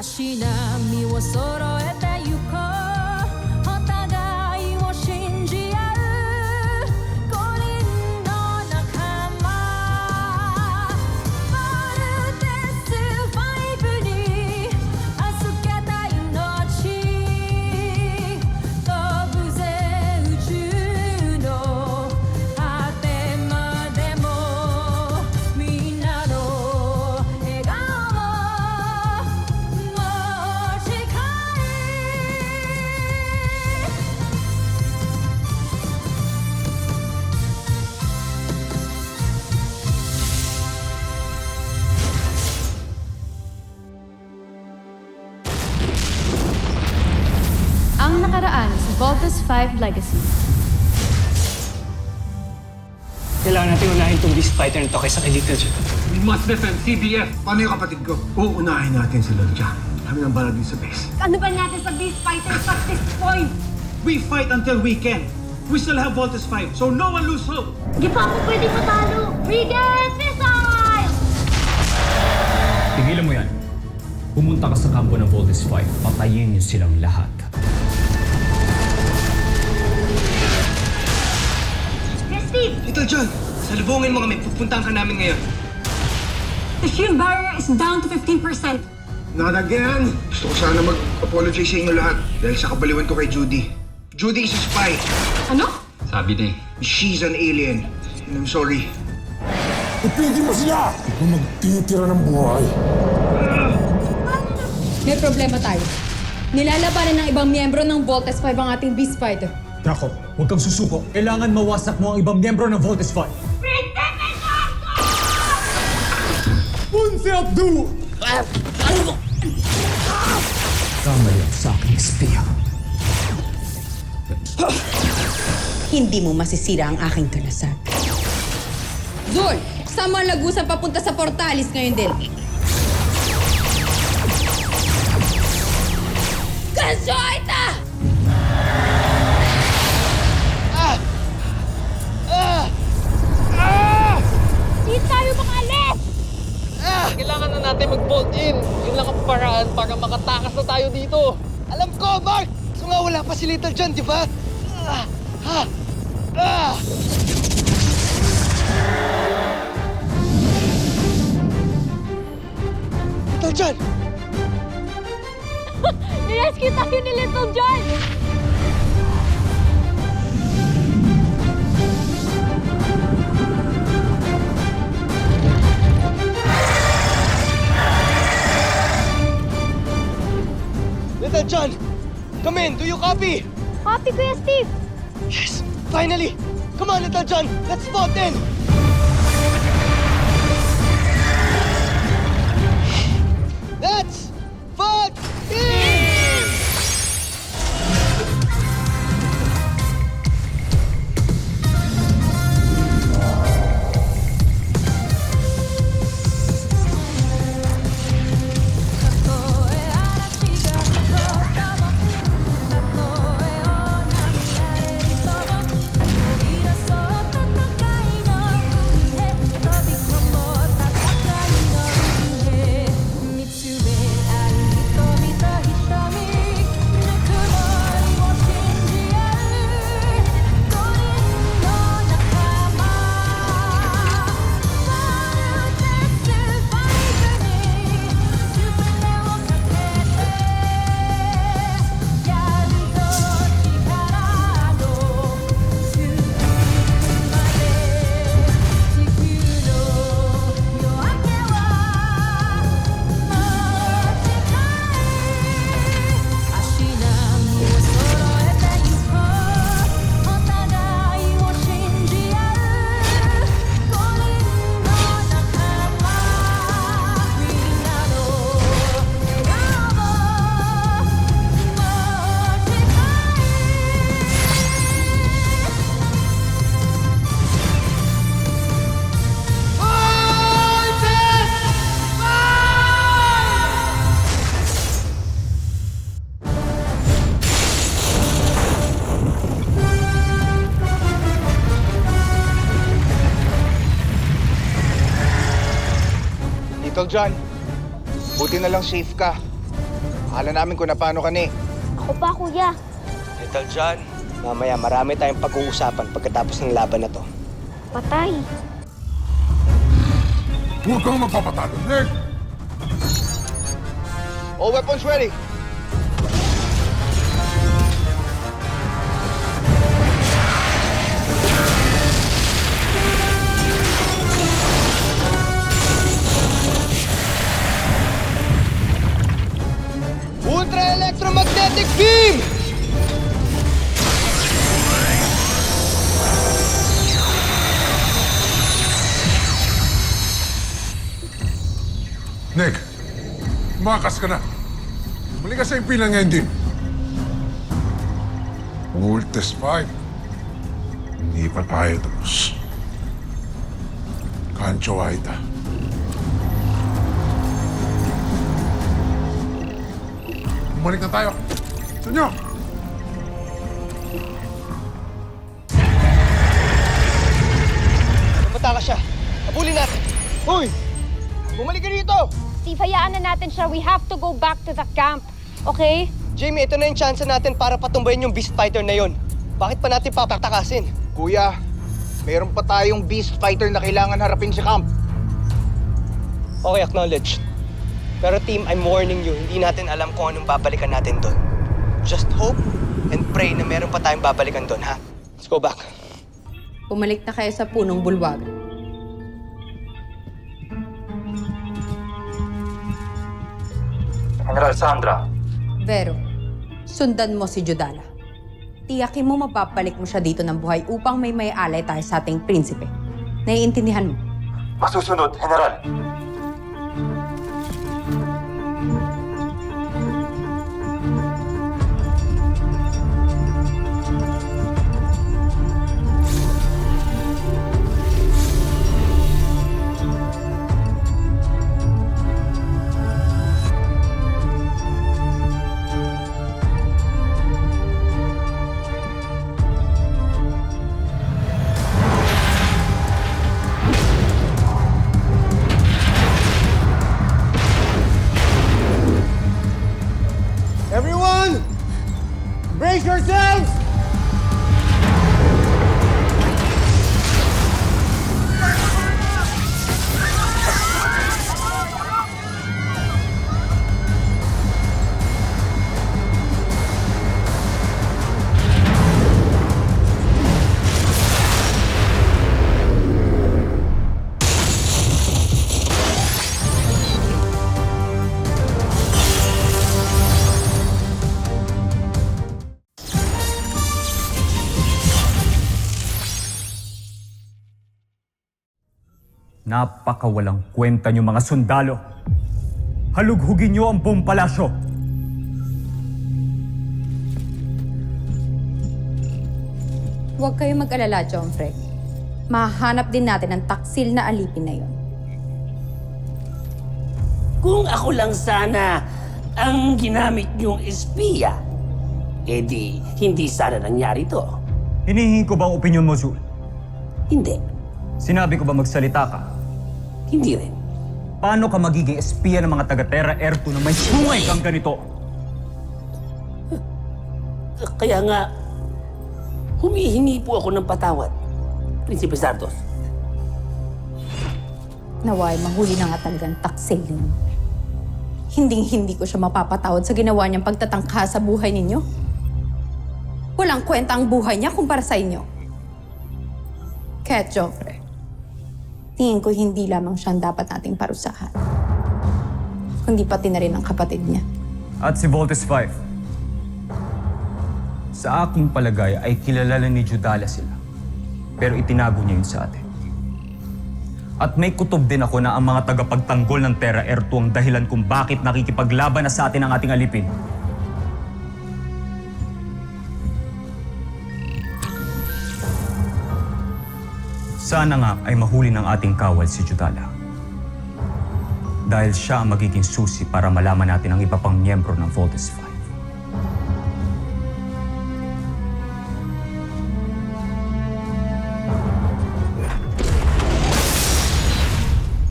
足並みを揃えてゆこうお互いを信じ合う五人の仲間バルテス5に預けた命飛ぶぜ宇宙の果てまでもみんなの笑顔持ち帰Ang nakaraan sa Voltus 5 Legacy. Kailangan natin unahin itong beast fighter na to kaysa kay Little John. We must defend CBF. Paano yung kapatid ko? Uunahin natin sila dyan. Kami ng balag din sa base. Ano ba natin sa Beast Fighters at this point? We fight until we can. We still have Voltus 5, so no one lose hope. Di pa ako pwede matalo. Brigade Missile! Tigilan mo yan. Pumunta ka sa kampo ng Voltus 5. Patayin niyo silang lahat. Yes, Steve! Little John, salubungin mo kami. Pupuntahan ka namin ngayon. The shield barrier is down to 15%. Not again! Gusto ko sana mag-apologize sa inyo lahat dahil sa kabaliwan ko kay Judy. Judy is a spy. Ano? Sabi na eh. She's an alien. And I'm sorry. Ipigil mo sila! Ikaw magtitira ng buhay. May problema tayo. Nilalabanan ng ibang miyembro ng Voltes 5 ang ating Beast Fighter. Jacob, huwag kang susuko. Kailangan mawasak mo ang ibang miyembro ng Voltus 5. Punse Abdu! Kamali ang sa aking espiya. Hindi mo masisira ang aking kalasan. Zul! Sama ang lagusan papunta sa Portalis ngayon din. Gansoita! Di tayo makaalis! Kailangan na natin mag-bolt in. Yun lang ang paraan para makatakas na tayo dito. Alam ko, Mark! So nga wala pa si Little John, di ba? Little John! Nirescue tayo ni Little John! Little John! Come in! Do you copy? Copy, Kuya Steve! Yes! Finally! Come on, Little John! Let's vote in! Let's vote in! Little John, buti na lang safe ka. Akala namin kung na paano ka ni. Ako pa, kuya. Little John, mamaya marami tayong pag-uusapan pagkatapos ng laban na to. Patay. Huwag kang magpapatalo, Nick! All weapons ready. Ultra electromagnetic beam! Nick, makas ka na. Muli ka sa impilang engine. Voltes 5. Hindi pa tayo tapos. Kancho Aita. Bumalik na tayo. Sa inyo! Lumata ka siya. Habulin natin. Hoy! Bumalik ka dito! Steve, hayaan na natin siya. We have to go back to the camp. Okay? Jamie, ito na yung chance natin para patumbayin yung Beast Fighter na yon. Bakit pa natin papatakasin? Kuya, mayroon pa tayong beast fighter na kailangan harapin sa camp. Okay, acknowledged. Pero team, I'm warning you, hindi natin alam kung anong babalikan natin doon. Just hope and pray na meron pa tayong babalikan doon, ha? Let's go back. Bumalik na kayo sa punong bulwagan. General Sandra. Vero, sundan mo si Judala. Tiyakin mo mapapalik mo siya dito ng buhay upang may alay tayo sa ating prinsipe. Naiintindihan mo? Masusunod, General. Everyone! Brace yourselves! Napakawalang kwenta niyo mga sundalo. Halughugin niyo ang buong palasyo. Huwag kayong mag-alala, Jomfre. Mahanap din natin ang taksil na alipin na yon. Kung ako lang sana ang ginamit niyong espiya, edi hindi sana nangyari to. Hinihingi ko ba ang opinyon mo, Zul? Hindi. Sinabi ko ba magsalita ka? Hindi rin. Paano ka magiging espiya ng mga taga-Terra Air 2 na may sungay kang ganito? Kaya nga, humihingi po ako ng patawad, Prinsipe Zardos. Naway, mahuli na nga talagang taksil ninyo. Hinding-hindi ko siya mapapatawad sa ginawa niyang pagtatangka sa buhay ninyo. Walang kwenta ang buhay niya kumpara sa inyo. Kaya, Joffre, tingin ko hindi lamang siya ang dapat nating parusahan, kundi pati na rin ang kapatid niya. At si Voltes 5. Sa aking palagay ay kilala ni Judala sila. Pero itinago niya yun sa atin. At may kutob din ako na ang mga tagapagtanggol ng Terra Air 2 ang dahilan kung bakit nakikipaglaban na sa atin ang ating alipin. Sana nga ay mahuli ng ating kawal si Judala. Dahil siya ang magiging susi para malaman natin ang iba pang miyembro ng Voltes 5.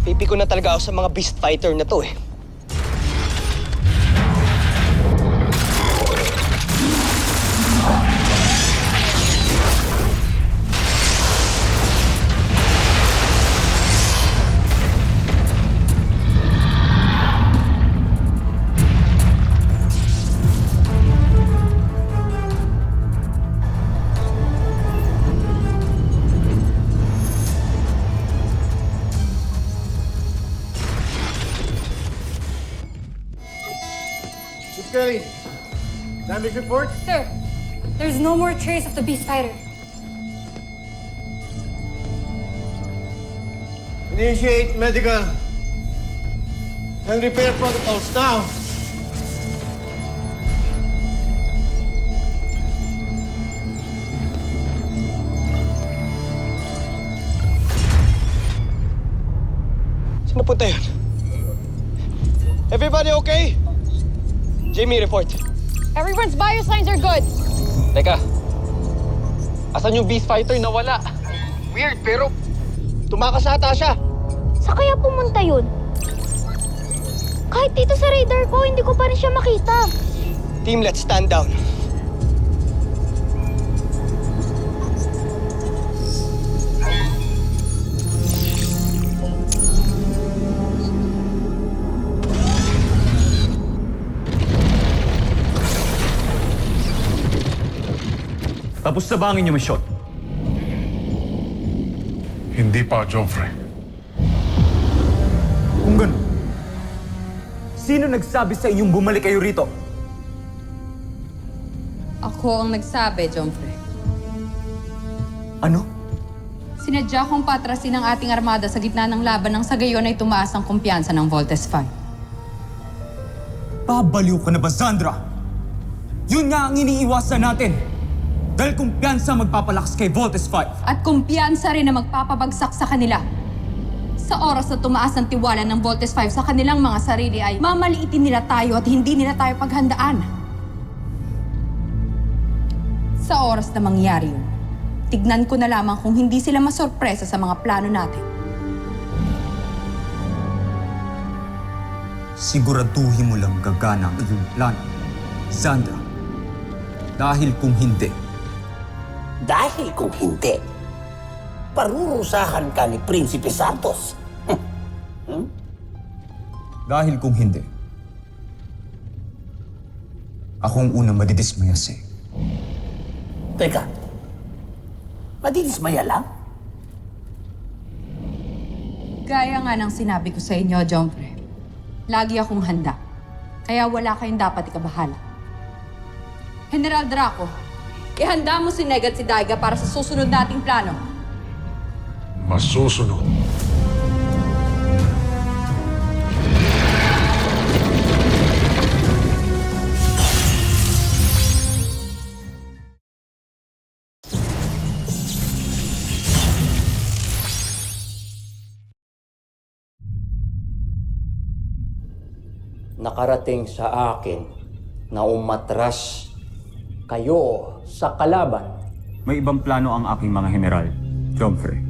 Pipi ko na talaga ako sa mga Beast Fighter na to eh. Scully. Damage report? Sir, there's no more trace of the beast fighter. Initiate medical and repair protocols now. Saan napunta yun? Everybody okay? Jamie, report. Everyone's bio signs are good. Teka, asan yung beast fighter na wala? Weird, pero tumakas ata siya. Sa kaya pumunta yun? Kahit dito sa radar ko, hindi ko pa rin siya makita. Team, let's stand down. Tapos na ba ang inyong mission? Hindi pa, Joffrey. Kung ganun, sino nagsabi sa inyong bumalik kayo rito? Ako ang nagsabi, Joffrey. Ano? Sinadya kong patrasin ang ating armada sa gitna ng laban nang sa gayon ay tumaas ang kumpiyansa ng Voltes 5. Babaliw ka na ba, Zandra? Yun nga ang iniiwasan natin. Dahil kumpiyansa magpapalakas kay Voltes 5. At kumpiyansa rin na magpapabagsak sa kanila. Sa oras na tumaas ang tiwala ng Voltes 5 sa kanilang mga sarili ay mamaliitin nila tayo at hindi nila tayo paghandaan. Sa oras na mangyari yun, tignan ko na lamang kung hindi sila masorpresa sa mga plano natin. Siguraduhin mo lang gagana ang iyong plano, Zandra. Dahil kung hindi, Dahil kung hindi, parurusahan ka ni Prinsipe Santos. dahil kung hindi, akong unang madidismaya sa'yo. Teka, madidismaya lang? Gaya nga ng sinabi ko sa inyo, Joffrey, lagi akong handa. Kaya wala kayong dapat ikabahala. General Draco, ihanda mo si Ned at si Daiga para sa susunod nating plano. Masusunod. Nakarating sa akin na umatras kayo sa kalaban. May ibang plano ang aking mga general, Joffrey.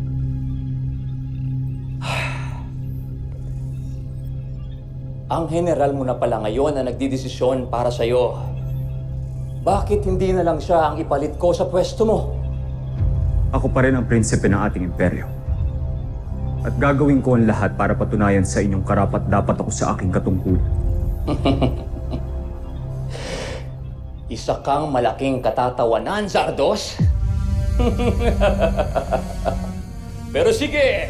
Ang general mo na pala ngayon na nagdidesisyon para sa'yo. Bakit hindi na lang siya ang ipalit ko sa pwesto mo? Ako pa rin ang prinsipe ng ating imperyo. At gagawin ko ang lahat para patunayan sa inyong karapat-dapat ako sa aking katungkulan. Isa kang malaking katatawanan, Zardos. Pero sige,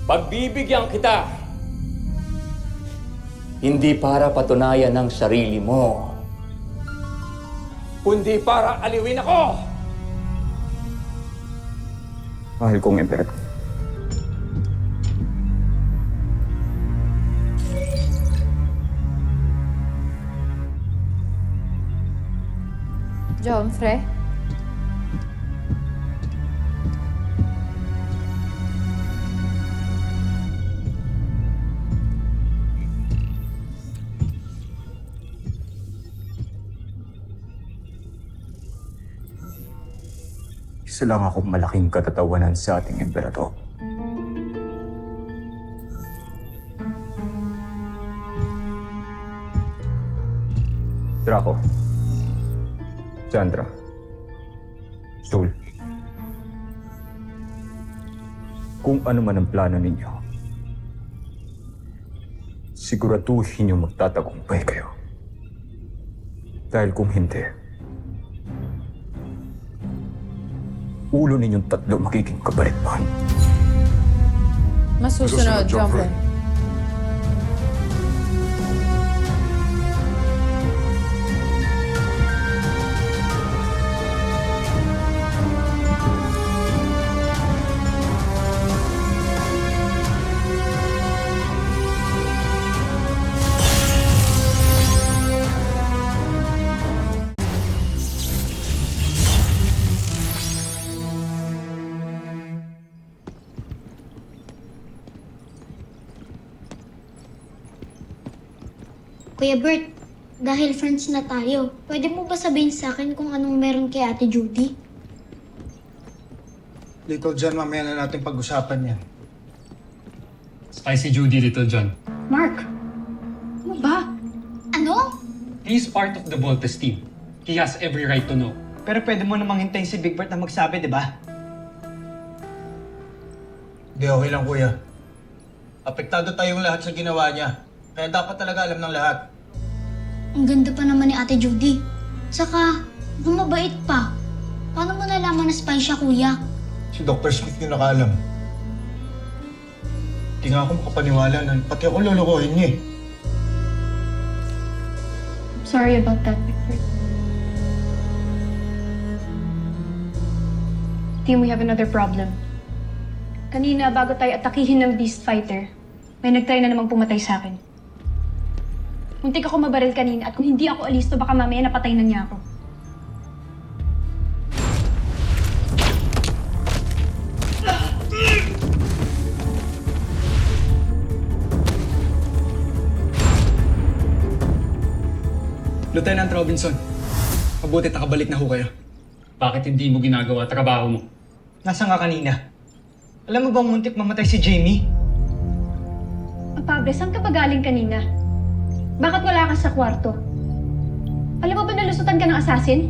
pagbibigyan kita. Hindi para patunayan ng sarili mo, kundi para aliwin ako. Mahal kong emperor. Joffrey? Isa lang akong malaking katatawanan sa ating emperador. Draco. Zandra. Sul. Kung ano man ang plano ninyo, siguraduhin niyo magtatagumpay kayo. Dahil kung hindi, ulo ninyong tatlo magiging kabalikbayan. Masusunod, Joffrey. Kuya Bert, dahil friends na tayo, pwede mo ba sabihin sa akin kung anong meron kay Ate Judy? Little John, mamaya na natin pag-usapan yan. Si Judy, Little John. Mark, ano ba? Ano? He is part of the Voltes team. He has every right to know. Pero pwede mo namang hintayin si Big Bert na magsabi, di ba? Hindi, okay lang kuya. Apektado tayong lahat sa ginawa niya. Kaya dapat talaga alam ng lahat. Ang ganda pa naman ni Ate Judy. Saka, kung mabait pa. Paano mo nalaman na spy siya, kuya? Si Dr. Smith yung nakaalam. Hindi nga ako makapaniwala na pati ako lulukohin niya eh. Sorry about that, Big Bert. Team, we have another problem. Kanina, bago tayo atakihin ng Beast Fighter, may nagtry na namang pumatay sa akin. Muntik ako mabaril kanina at kung hindi ako alisto, baka mamaya napatay na niya ako. Lieutenant Robinson, mabuti nakabalik na ho kayo. Bakit hindi mo ginagawa trabaho mo? Nasaan ka kanina? Alam mo bang muntik mamatay si Jamie? Pablo, saan ka pa galing kanina? Bakit wala ka sa kwarto? Alam mo ba nalusutan ka ng assassin?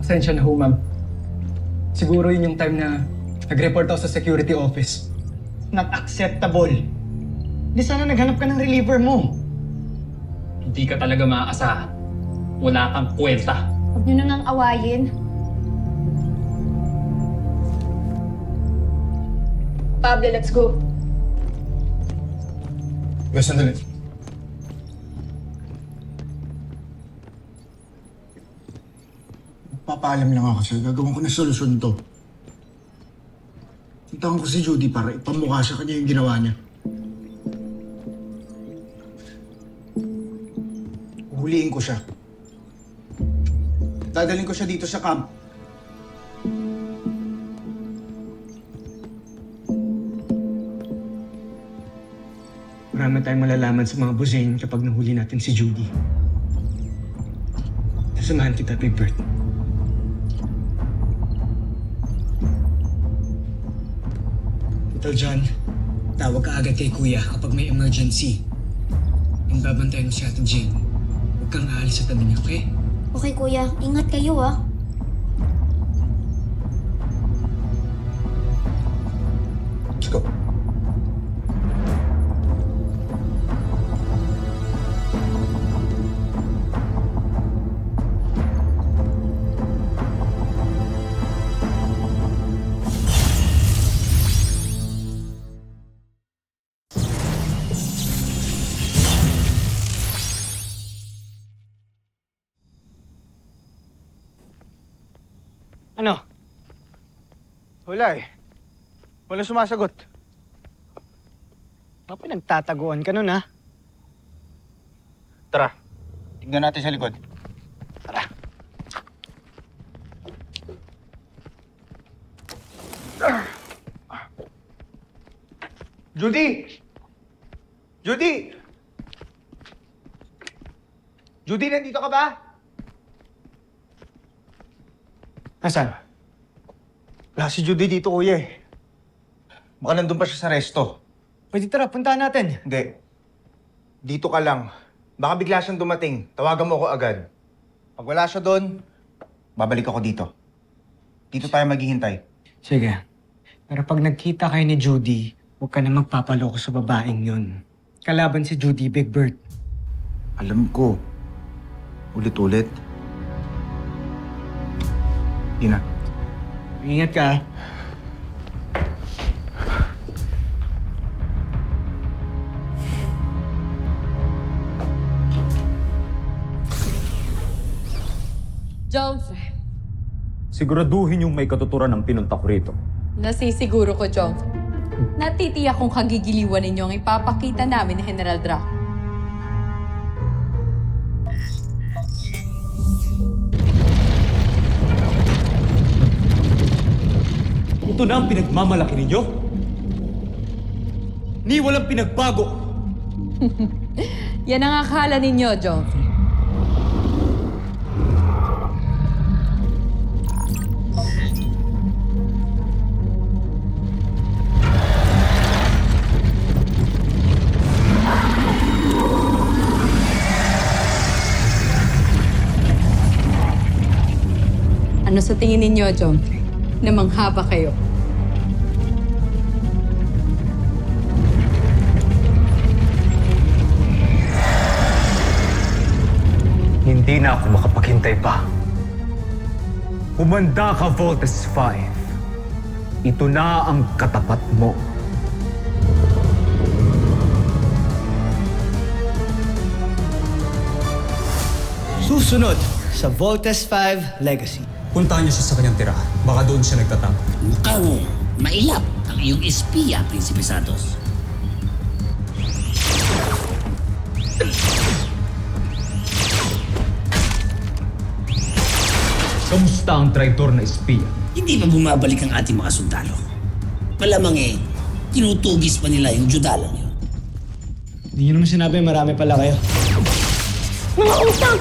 Pasensya na ho, ma'am. Siguro yun yung time na nag-report ako sa security office. Not acceptable. Di sana naghanap ka ng reliever mo. Hindi ka talaga maaasahan. Wala kang kwenta. Huwag niyo na ngang awayin. Pablo, let's go. Guys, sandali. Papaalam lang ako sa'yo. Gagawin ko na solusyon to. Puntahan ko si Judy para ipamukha sa kanya yung ginawa niya. Huliin ko siya. Dadalhin ko siya dito sa camp. Marami tayong malalaman sa mga buzain kapag nahuli natin si Judy. Sasamahan kita, Big Bert. Little John, tawag ka agad kay Kuya kapag may emergency. Yung babantayan mo si Ate Jane. Huwag kang aalis sa tabi niya, okay? Okay, kuya. Ingat kayo, ah. Let's go. Ano? Wala eh. Walang sumasagot. Baka nagtataguan ka nun, ha? Tara. Tignan natin sa likod. Tara. Judy! Judy! Judy, nandito ka ba? Nasaan? Wala si Judy dito, kuya eh. Baka nandun pa siya sa resto. Pwede tara, puntahan natin. Hindi. Dito ka lang. Baka bigla siyang dumating. Tawagan mo ako agad. Pag wala siya doon, babalik ako dito. Dito tayo maghihintay. Sige. Pero pag nagkita kayo ni Judy, huwag ka na magpapaloko sa babaeng yun. Kalaban si Judy, Big Bert. Alam ko. Ulit-ulit. Ina. Ingat ka, ha? Jomf, Siguraduhin yung may katuturan ng pinunta ko rito. nasisiguro ko, Jomf. Natitiyak kong kagigiliwan ninyo ang ipapakita namin ni General Draco. Ito na ang pinagmamalaki ninyo? Ni walang pinagbago. Yan ang akala ninyo, Joffrey. Ano sa tingin ninyo, Joffrey? Namangha ba kayo? Hindi na ako makapaghintay pa. Humanda ka, Voltes 5. Ito na ang katapat mo. Susunod sa Voltes 5 Legacy. Puntahan niyo siya sa kanyang tirahan. Baka doon siya nagtatangko. Mukhang mailap ang iyong espiya, Prinsipe Santos. Kamusta ang traitor na espiya? Hindi pa bumabalik ang ating mga sundalo. Malamang tinutugis pa nila yung Judalang yun. Hindi niyo naman sinabi marami pala kayo. Mga utang!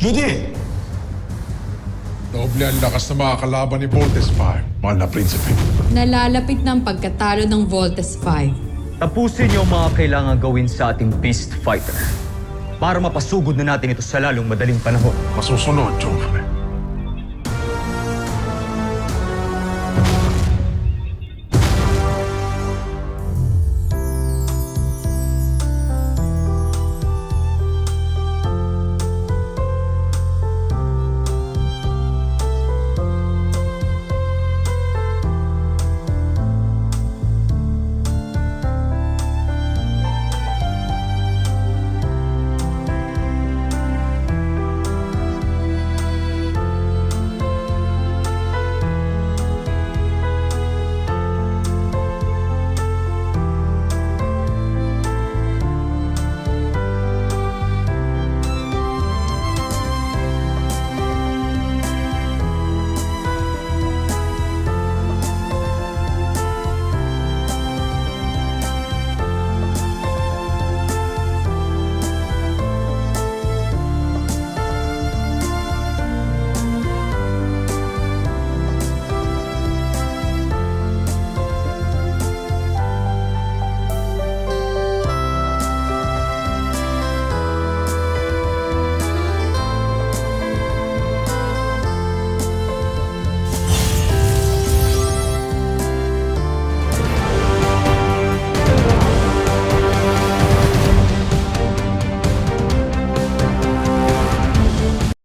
Judy! Doble ang lakas ng mga kalaban ni Voltes 5, mahal na prinsipe. Nalalapit na ang pagkatalo ng Voltes 5. Tapusin niyo ang mga kailangan gawin sa ating Beast Fighter para mapasugod na natin ito sa lalong madaling panahon. Masusunod, Joffrey.